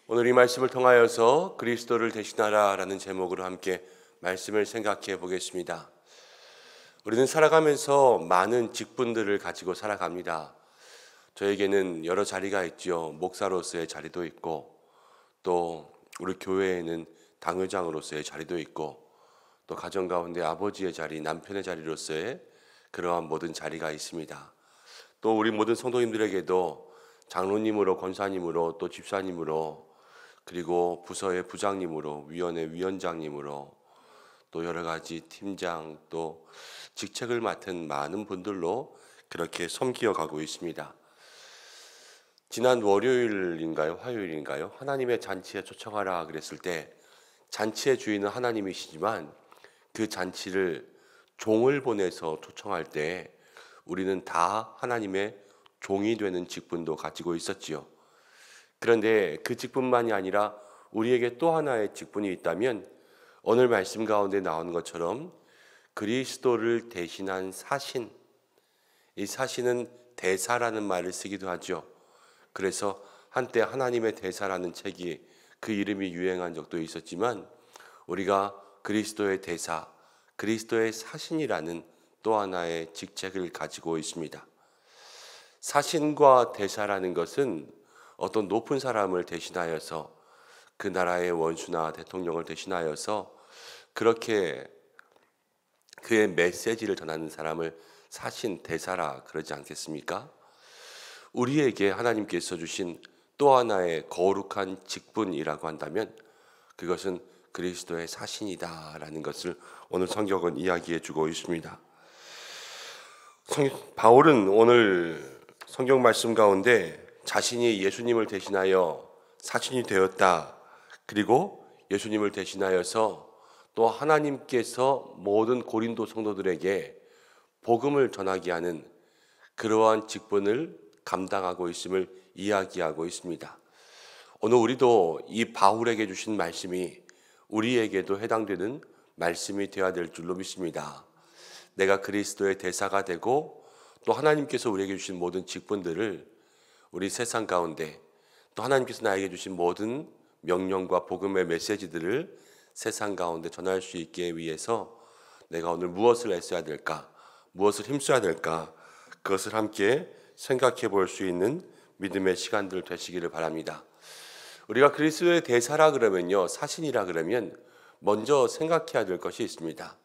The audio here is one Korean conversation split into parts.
오늘 이 말씀을 통하여서 그리스도를 대신하라 라는 제목으로 함께 말씀을 생각해 보겠습니다. 우리는 살아가면서 많은 직분들을 가지고 살아갑니다. 저에게는 여러 자리가 있죠. 목사로서의 자리도 있고, 또 우리 교회에는 당회장으로서의 자리도 있고, 또 가정 가운데 아버지의 자리, 남편의 자리로서의 그러한 모든 자리가 있습니다. 또 우리 모든 성도님들에게도 장로님으로, 권사님으로, 또 집사님으로, 그리고 부서의 부장님으로, 위원회 위원장님으로, 또 여러 가지 팀장, 또 직책을 맡은 많은 분들로 그렇게 섬기어 가고 있습니다. 지난 월요일인가요? 화요일인가요? 하나님의 잔치에 초청하라 그랬을 때 잔치의 주인은 하나님이시지만 그 잔치를 종을 보내서 초청할 때 우리는 다 하나님의 종이 되는 직분도 가지고 있었지요. 그런데 그 직분만이 아니라 우리에게 또 하나의 직분이 있다면 오늘 말씀 가운데 나오는 것처럼 그리스도를 대신한 사신, 이 사신은 대사라는 말을 쓰기도 하죠. 그래서 한때 하나님의 대사라는 책이 그 이름이 유행한 적도 있었지만 우리가 그리스도의 대사, 그리스도의 사신이라는 또 하나의 직책을 가지고 있습니다. 사신과 대사라는 것은 어떤 높은 사람을 대신하여서 그 나라의 원수나 대통령을 대신하여서 그렇게 그의 메시지를 전하는 사람을 사신, 대사라 그러지 않겠습니까? 우리에게 하나님께서 주신 또 하나의 거룩한 직분이라고 한다면 그것은 그리스도의 사신이다라는 것을 오늘 성경은 이야기해 주고 있습니다. 바울은 오늘 성경 말씀 가운데 자신이 예수님을 대신하여 사신이 되었다. 그리고 예수님을 대신하여서 또 하나님께서 모든 고린도 성도들에게 복음을 전하게 하는 그러한 직분을 감당하고 있음을 이야기하고 있습니다. 오늘 우리도 이 바울에게 주신 말씀이 우리에게도 해당되는 말씀이 되어야 될 줄로 믿습니다. 내가 그리스도의 대사가 되고 또 하나님께서 우리에게 주신 모든 직분들을 우리 세상 가운데 또 하나님께서 나에게 주신 모든 명령과 복음의 메시지들을 세상 가운데 전할 수 있게 위해서 내가 오늘 무엇을 애써야 될까? 무엇을 힘써야 될까? 그것을 함께 생각해 볼 수 있는 믿음의 시간들 되시기를 바랍니다. 우리가 그리스도의 대사라 그러면요, 사신이라 그러면 먼저 생각해야 될 것이 있습니다.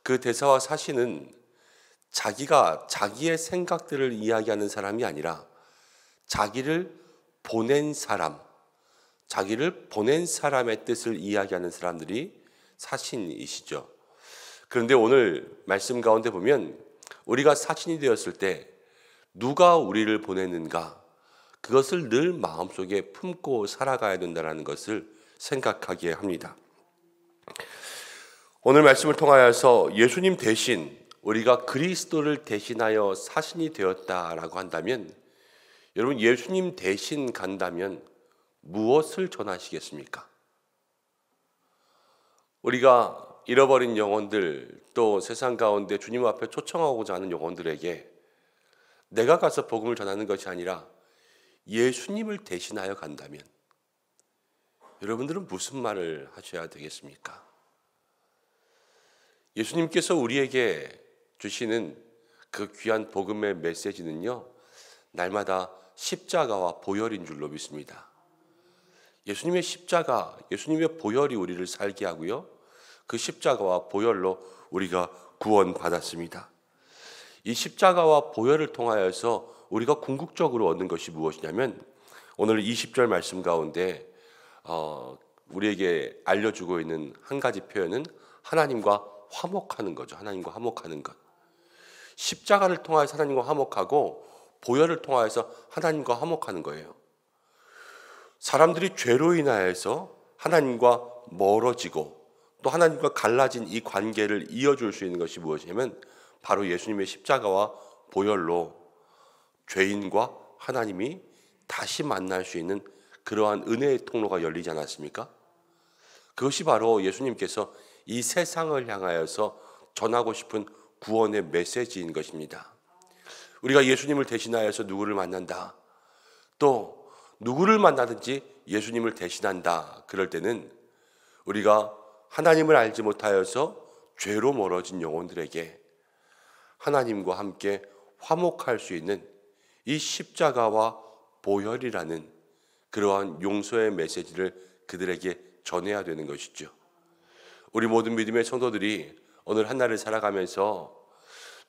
그 대사와 사신은 자기가 자기의 생각들을 이야기하는 사람이 아니라 자기를 보낸 사람, 자기를 보낸 사람의 뜻을 이야기하는 사람들이 사신이시죠. 그런데 오늘 말씀 가운데 보면 우리가 사신이 되었을 때 누가 우리를 보냈는가, 그것을 늘 마음속에 품고 살아가야 된다는 것을 생각하게 합니다. 오늘 말씀을 통하여서 예수님 대신 우리가 그리스도를 대신하여 사신이 되었다라고 한다면 여러분, 예수님 대신 간다면 무엇을 전하시겠습니까? 우리가 잃어버린 영혼들, 또 세상 가운데 주님 앞에 초청하고자 하는 영혼들에게 내가 가서 복음을 전하는 것이 아니라 예수님을 대신하여 간다면 여러분들은 무슨 말을 하셔야 되겠습니까? 예수님께서 우리에게 주시는 그 귀한 복음의 메시지는요, 날마다 십자가와 보혈인 줄로 믿습니다. 예수님의 십자가, 예수님의 보혈이 우리를 살게 하고요, 그 십자가와 보혈로 우리가 구원받았습니다. 이 십자가와 보혈을 통하여서 우리가 궁극적으로 얻는 것이 무엇이냐면 오늘 20절 말씀 가운데 우리에게 알려주고 있는 한 가지 표현은 하나님과 화목하는 거죠. 하나님과 화목하는 것. 십자가를 통하여서 하나님과 화목하고 보혈을 통하여서 하나님과 화목하는 거예요. 사람들이 죄로 인하여서 하나님과 멀어지고 또 하나님과 갈라진 이 관계를 이어줄 수 있는 것이 무엇이냐면 바로 예수님의 십자가와 보혈로 죄인과 하나님이 다시 만날 수 있는 그러한 은혜의 통로가 열리지 않았습니까? 그것이 바로 예수님께서 이 세상을 향하여서 전하고 싶은 구원의 메시지인 것입니다. 우리가 예수님을 대신하여서 누구를 만난다, 또 누구를 만나든지 예수님을 대신한다. 그럴 때는 우리가 하나님을 알지 못하여서 죄로 멀어진 영혼들에게 하나님과 함께 화목할 수 있는 이 십자가와 보혈이라는 그러한 용서의 메시지를 그들에게 전해야 되는 것이죠. 우리 모든 믿음의 성도들이 오늘 한날을 살아가면서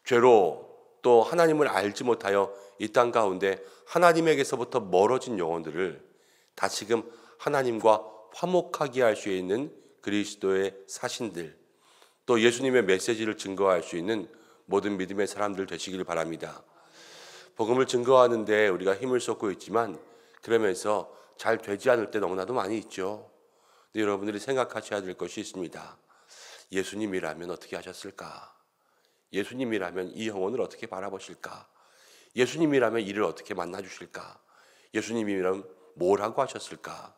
죄로 또 하나님을 알지 못하여 이 땅 가운데 하나님에게서부터 멀어진 영혼들을 다시금 하나님과 화목하게 할 수 있는 그리스도의 사신들, 또 예수님의 메시지를 증거할 수 있는 모든 믿음의 사람들 되시길 바랍니다. 복음을 증거하는데 우리가 힘을 쏟고 있지만 그러면서 잘 되지 않을 때 너무나도 많이 있죠. 근데 여러분들이 생각하셔야 될 것이 있습니다. 예수님이라면 어떻게 하셨을까? 예수님이라면 이 영혼을 어떻게 바라보실까? 예수님이라면 이를 어떻게 만나주실까? 예수님이라면 뭐라고 하셨을까?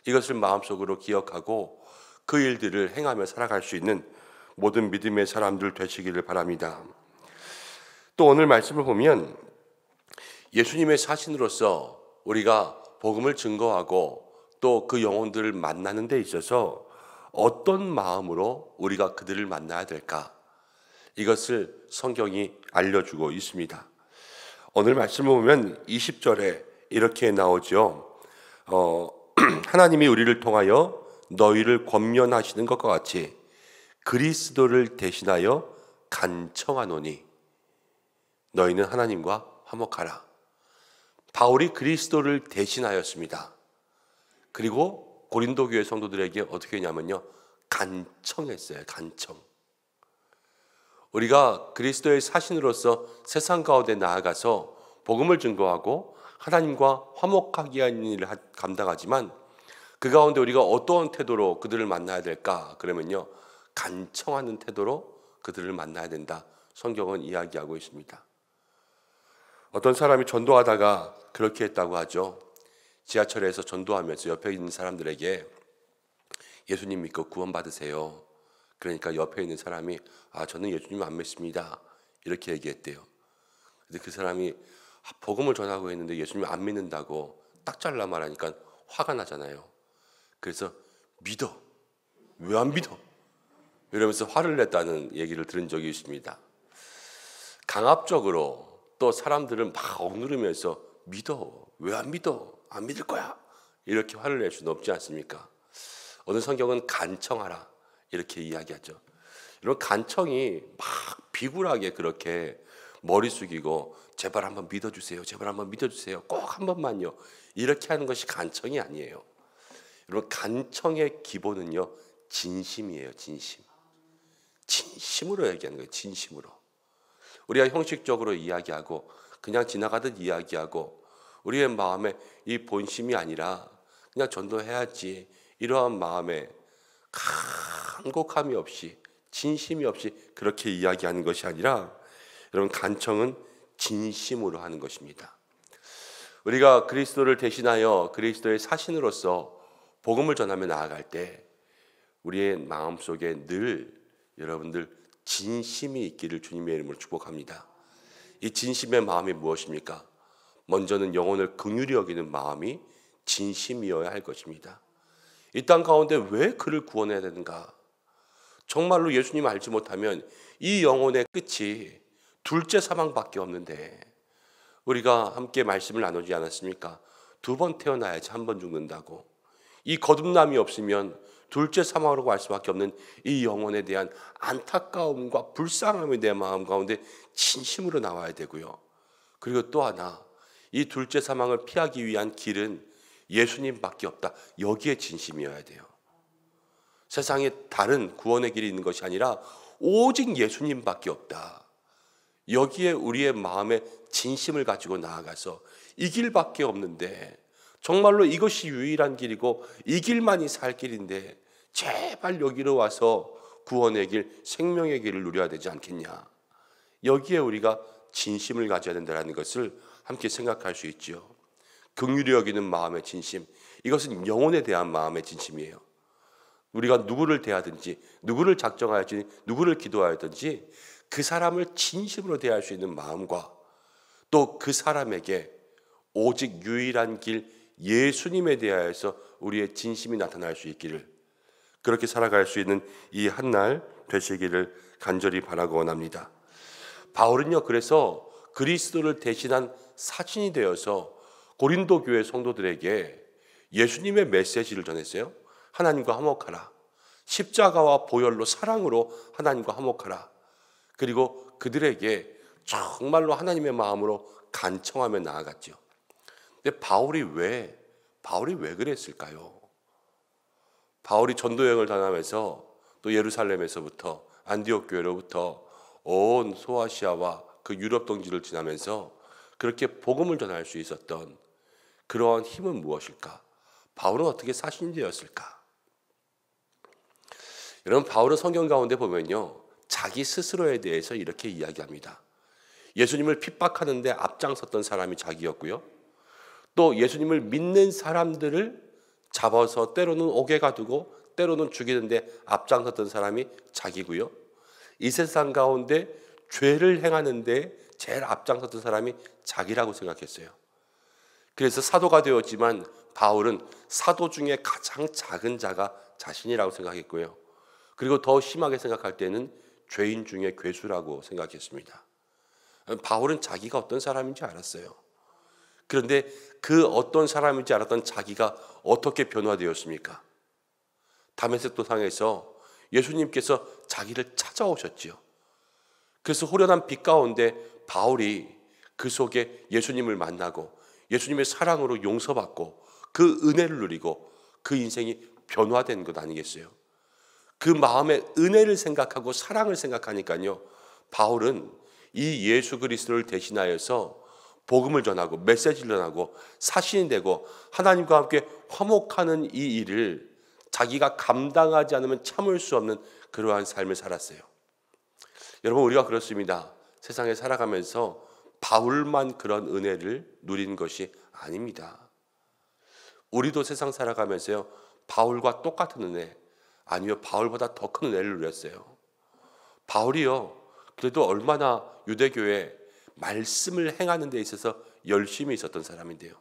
이것을 마음속으로 기억하고 그 일들을 행하며 살아갈 수 있는 모든 믿음의 사람들 되시기를 바랍니다. 또 오늘 말씀을 보면 예수님의 사신으로서 우리가 복음을 증거하고 또 그 영혼들을 만나는 데 있어서 어떤 마음으로 우리가 그들을 만나야 될까? 이것을 성경이 알려주고 있습니다. 오늘 말씀을 보면 20절에 이렇게 나오죠. 하나님이 우리를 통하여 너희를 권면하시는 것과 같이 그리스도를 대신하여 간청하노니 너희는 하나님과 화목하라. 바울이 그리스도를 대신하였습니다. 그리고 고린도 교회 성도들에게 어떻게 했냐면요, 간청했어요. 간청. 우리가 그리스도의 사신으로서 세상 가운데 나아가서 복음을 증거하고 하나님과 화목하게 하는 일을 감당하지만 그 가운데 우리가 어떠한 태도로 그들을 만나야 될까? 그러면요, 간청하는 태도로 그들을 만나야 된다. 성경은 이야기하고 있습니다. 어떤 사람이 전도하다가 그렇게 했다고 하죠. 지하철에서 전도하면서 옆에 있는 사람들에게 예수님 믿고 구원 받으세요. 그러니까 옆에 있는 사람이 저는 예수님 안 믿습니다. 이렇게 얘기했대요. 근데 그 사람이 복음을 전하고 있는데 예수님 안 믿는다고 딱 잘라 말하니까 화가 나잖아요. 그래서 믿어. 왜 안 믿어? 이러면서 화를 냈다는 얘기를 들은 적이 있습니다. 강압적으로 또 사람들은 막 억누르면서 믿어. 왜 안 믿어? 안 믿을 거야. 이렇게 화를 낼 수는 없지 않습니까? 오늘 성경은 간청하라 이렇게 이야기하죠. 이런 간청이 막 비굴하게 그렇게 머리 숙이고 제발 한번 믿어주세요. 제발 한번 믿어주세요. 꼭 한 번만요. 이렇게 하는 것이 간청이 아니에요. 여러분, 간청의 기본은요, 진심이에요. 진심. 진심으로 얘기하는 거예요. 진심으로. 우리가 형식적으로 이야기하고 그냥 지나가듯 이야기하고 우리의 마음에 이 본심이 아니라 그냥 전도해야지 이러한 마음에 간곡함이 없이 진심이 없이 그렇게 이야기하는 것이 아니라 여러분, 간청은 진심으로 하는 것입니다. 우리가 그리스도를 대신하여 그리스도의 사신으로서 복음을 전하며 나아갈 때 우리의 마음속에 늘 여러분들 진심이 있기를 주님의 이름으로 축복합니다. 이 진심의 마음이 무엇입니까? 먼저는 영혼을 긍휼히 여기는 마음이 진심이어야 할 것입니다. 이 땅 가운데 왜 그를 구원해야 되는가? 정말로 예수님 알지 못하면 이 영혼의 끝이 둘째 사망밖에 없는데 우리가 함께 말씀을 나누지 않았습니까? 2번 태어나야지 1번 죽는다고. 이 거듭남이 없으면 둘째 사망으로 갈 수밖에 없는 이 영혼에 대한 안타까움과 불쌍함이 내 마음 가운데 진심으로 나와야 되고요. 그리고 또 하나, 이 둘째 사망을 피하기 위한 길은 예수님밖에 없다. 여기에 진심이어야 돼요. 세상에 다른 구원의 길이 있는 것이 아니라 오직 예수님밖에 없다. 여기에 우리의 마음에 진심을 가지고 나아가서 이 길밖에 없는데 정말로 이것이 유일한 길이고 이 길만이 살 길인데 제발 여기로 와서 구원의 길, 생명의 길을 누려야 되지 않겠냐. 여기에 우리가 진심을 가져야 된다는 것을 함께 생각할 수 있죠. 긍휼히 여기는 마음의 진심, 이것은 영혼에 대한 마음의 진심이에요. 우리가 누구를 대하든지 누구를 작정하든지 누구를 기도하든지 그 사람을 진심으로 대할 수 있는 마음과 또 그 사람에게 오직 유일한 길 예수님에 대하여서 우리의 진심이 나타날 수 있기를, 그렇게 살아갈 수 있는 이 한날 되시기를 간절히 바라고 원합니다. 바울은요, 그래서 그리스도를 대신한 사신이 되어서 고린도 교회 성도들에게 예수님의 메시지를 전했어요. 하나님과 화목하라. 십자가와 보혈로 사랑으로 하나님과 화목하라. 그리고 그들에게 정말로 하나님의 마음으로 간청하며 나아갔죠. 근데 바울이 왜 그랬을까요? 바울이 전도 여행을 다니면서 또 예루살렘에서부터 안디옥 교회로부터 온 소아시아와 그 유럽 동지를 지나면서 그렇게 복음을 전할 수 있었던 그러한 힘은 무엇일까? 바울은 어떻게 사신이 되었을까? 여러분, 바울은 성경 가운데 보면요, 자기 스스로에 대해서 이렇게 이야기합니다. 예수님을 핍박하는데 앞장섰던 사람이 자기였고요, 또 예수님을 믿는 사람들을 잡아서 때로는 옥에 가두고 때로는 죽이는데 앞장섰던 사람이 자기고요, 이 세상 가운데 죄를 행하는데 제일 앞장섰던 사람이 자기라고 생각했어요. 그래서 사도가 되었지만 바울은 사도 중에 가장 작은 자가 자신이라고 생각했고요, 그리고 더 심하게 생각할 때는 죄인 중에 괴수라고 생각했습니다. 바울은 자기가 어떤 사람인지 알았어요. 그런데 그 어떤 사람인지 알았던 자기가 어떻게 변화되었습니까? 다메섹 도상에서 예수님께서 자기를 찾아오셨지요. 그래서 호련한 빛 가운데 바울이 그 속에 예수님을 만나고 예수님의 사랑으로 용서받고 그 은혜를 누리고 그 인생이 변화된 것 아니겠어요? 그 마음의 은혜를 생각하고 사랑을 생각하니까요, 바울은 이 예수 그리스도를 대신하여서 복음을 전하고 메시지를 전하고 사신이 되고 하나님과 함께 화목하는 이 일을 자기가 감당하지 않으면 참을 수 없는 그러한 삶을 살았어요. 여러분, 우리가 그렇습니다. 세상에 살아가면서 바울만 그런 은혜를 누린 것이 아닙니다. 우리도 세상 살아가면서요, 바울과 똑같은 은혜, 아니요 바울보다 더 큰 은혜를 누렸어요. 바울이요, 그래도 얼마나 유대교에 말씀을 행하는 데 있어서 열심히 있었던 사람인데요,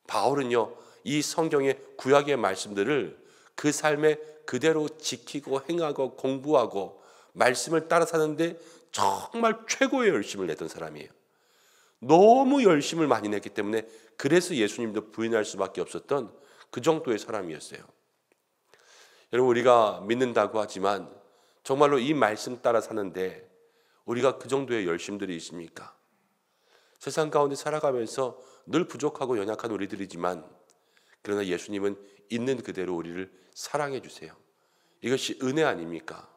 바울은요, 이 성경의 구약의 말씀들을 그 삶에 그대로 지키고 행하고 공부하고 말씀을 따라 사는데 정말 최고의 열심을 냈던 사람이에요. 너무 열심을 많이 냈기 때문에 그래서 예수님도 부인할 수밖에 없었던 그 정도의 사람이었어요. 여러분, 우리가 믿는다고 하지만 정말로 이 말씀 따라 사는데 우리가 그 정도의 열심들이 있습니까? 세상 가운데 살아가면서 늘 부족하고 연약한 우리들이지만, 그러나 예수님은 있는 그대로 우리를 사랑해 주세요. 이것이 은혜 아닙니까?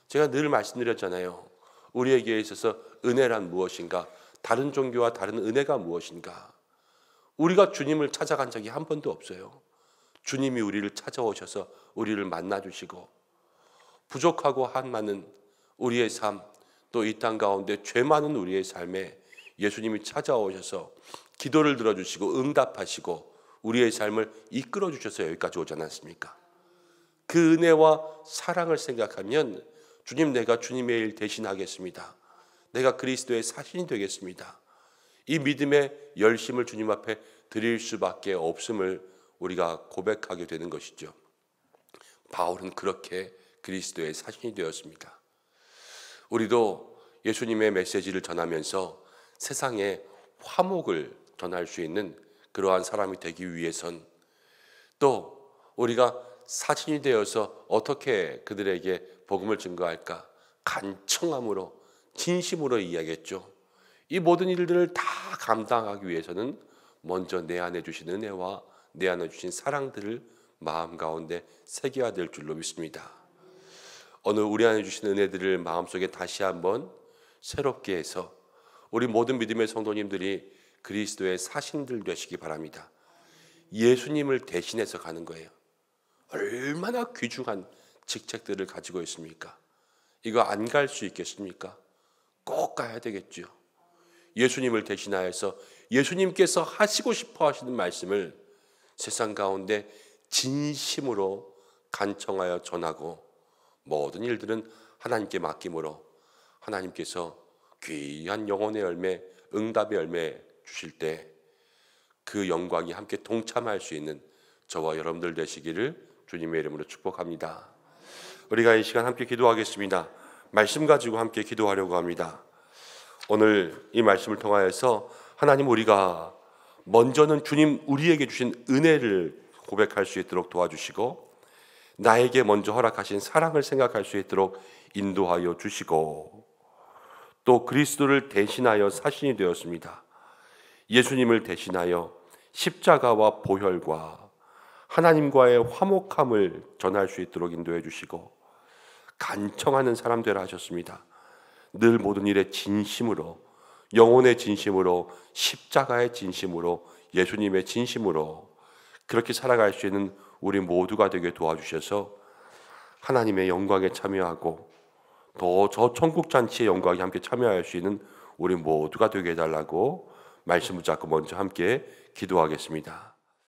제가 늘 말씀드렸잖아요. 우리에게 있어서 은혜란 무엇인가? 다른 종교와 다른 은혜가 무엇인가? 우리가 주님을 찾아간 적이 한 번도 없어요. 주님이 우리를 찾아오셔서 우리를 만나주시고, 부족하고 한많은 우리의 삶, 또 이 땅 가운데 죄 많은 우리의 삶에 예수님이 찾아오셔서 기도를 들어주시고 응답하시고 우리의 삶을 이끌어 주셔서 여기까지 오지 않았습니까? 그 은혜와 사랑을 생각하면 주님, 내가 주님의 일 대신하겠습니다. 내가 그리스도의 사신이 되겠습니다. 이 믿음의 열심을 주님 앞에 드릴 수밖에 없음을 우리가 고백하게 되는 것이죠. 바울은 그렇게 그리스도의 사신이 되었습니다. 우리도 예수님의 메시지를 전하면서 세상에 화목을 전할 수 있는 그러한 사람이 되기 위해선, 또 우리가 사신이 되어서 어떻게 그들에게 복음을 증거할까? 간청함으로, 진심으로 이야기했죠. 이 모든 일들을 다 감당하기 위해서는 먼저 내 안에 주신 은혜와 내 안에 주신 사랑들을 마음 가운데 새겨야 될 줄로 믿습니다. 오늘 우리 안에 주신 은혜들을 마음속에 다시 한번 새롭게 해서 우리 모든 믿음의 성도님들이 그리스도의 사신들 되시기 바랍니다. 예수님을 대신해서 가는 거예요. 얼마나 귀중한 직책들을 가지고 있습니까? 이거 안 갈 수 있겠습니까? 꼭 가야 되겠죠. 예수님을 대신하여서 예수님께서 하시고 싶어 하시는 말씀을 세상 가운데 진심으로 간청하여 전하고, 모든 일들은 하나님께 맡김으로 하나님께서 귀한 영혼의 열매, 응답의 열매 주실 때 그 영광이 함께 동참할 수 있는 저와 여러분들 되시기를 주님의 이름으로 축복합니다. 우리가 이 시간 함께 기도하겠습니다. 말씀 가지고 함께 기도하려고 합니다. 오늘 이 말씀을 통하여서 하나님, 우리가 먼저는 주님 우리에게 주신 은혜를 고백할 수 있도록 도와주시고, 나에게 먼저 허락하신 사랑을 생각할 수 있도록 인도하여 주시고, 또 그리스도를 대신하여 사신이 되었습니다. 예수님을 대신하여 십자가와 보혈과 하나님과의 화목함을 전할 수 있도록 인도해 주시고, 간청하는 사람 되라 하셨습니다. 늘 모든 일에 진심으로, 영혼의 진심으로, 십자가의 진심으로, 예수님의 진심으로 그렇게 살아갈 수 있는 우리 모두가 되게 도와주셔서 하나님의 영광에 참여하고 더 저 천국 잔치의 영광에 함께 참여할 수 있는 우리 모두가 되게 해달라고 말씀 붙잡고 먼저 함께 기도하겠습니다.